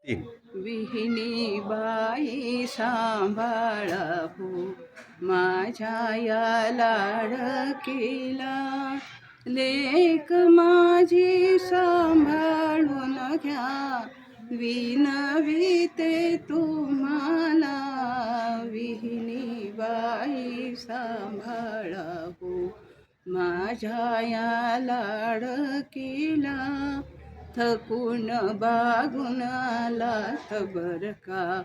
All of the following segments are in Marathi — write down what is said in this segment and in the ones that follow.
तीन. विहिनी बाई सांभाळावो माझ्या या लाडकीला, लेक माझी सांभाळून घ्या विनविते तुम्हाला. विहिनी बाई सांभाळावो माझ्या या लाडकीला, थकून बागून आलात बर का,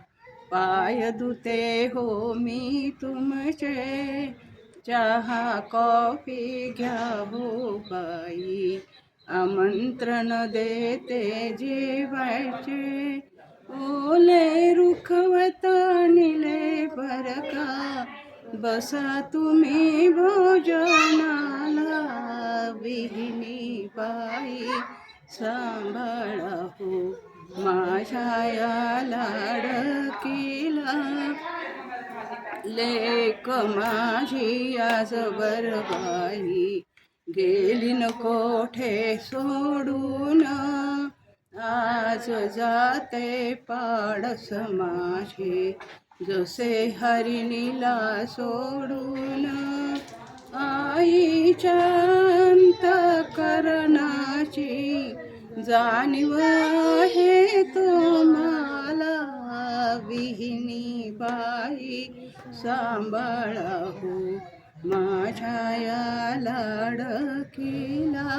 पाय धुते हो मी तुमचे, चहा कॉफी घ्या हो बाई, आमंत्रण देते जेवायचे. ओले रुखवत निले बर का, बसा तुम्ही भोजनाला. विहिनी बाई सांभाळावो माझ्या या लाडकीला, लेक माझी आज बरबाई गेली न कोठे सोडून, आज जाते पाडस माझे जसे हरिणीला सोडून. आईच्या अंतःकरणाची जाणीव आहे तुम्हाला. विहिनी बाई सांभाळावो माझ्या या लाडकीला,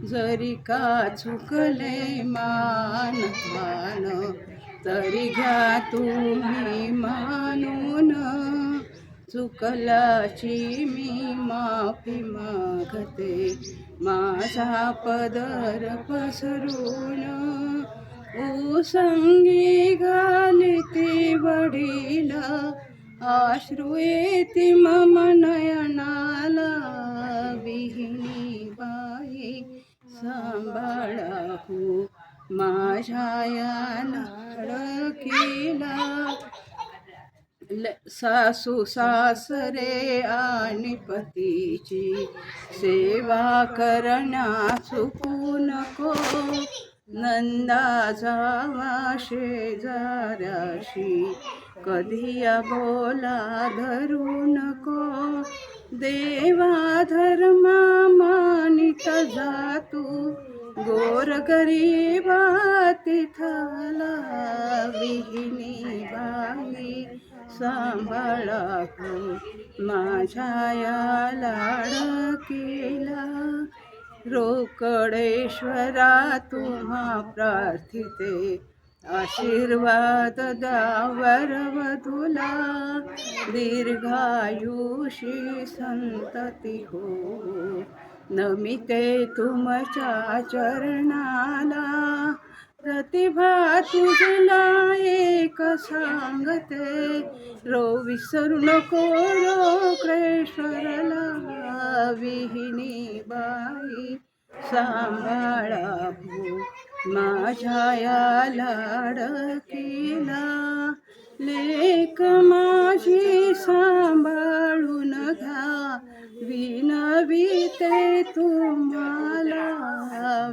जरी का चुकले मान मान तरी घ्या तुम्ही मानून, चुकल्याची मी माफी मागते माझा पदर पसरून. उसंगी घालिती वडील अश्रू येती मम नयनाला. विहिनी बाई सांभाळावो माझ्या या लाडकीला, सासू सासरे आणि पतीची सेवा करण्या चुकू नको, नंदा जावा शेजाऱ्याशी कधी बोला धरू नको, देवा धर्मा मानित जातू गोर गरीबा तिथला. विहिनी बाई सांभाळावो माझ्या या लाडकीला, रोकडेश्वरा तुम्हा प्रार्थिते आशीर्वाद द्या वरवधूला, दीर्घायुषी संतती हो नमिते तुमच्या चरणाला. प्रतिभा तुझला एक सांगते, रो विसरू नको रोकडेश्वरला. विहिनी बाई सांभाळावो माझ्या या लाडकीला, लेक माझी सांभाळून घ्या विनविते तुम्हाला.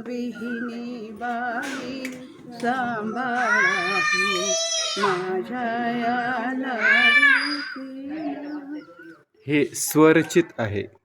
विहिनी बाई सांभाळावो माझ्या या लाडकीला. हे स्वरचित आहे.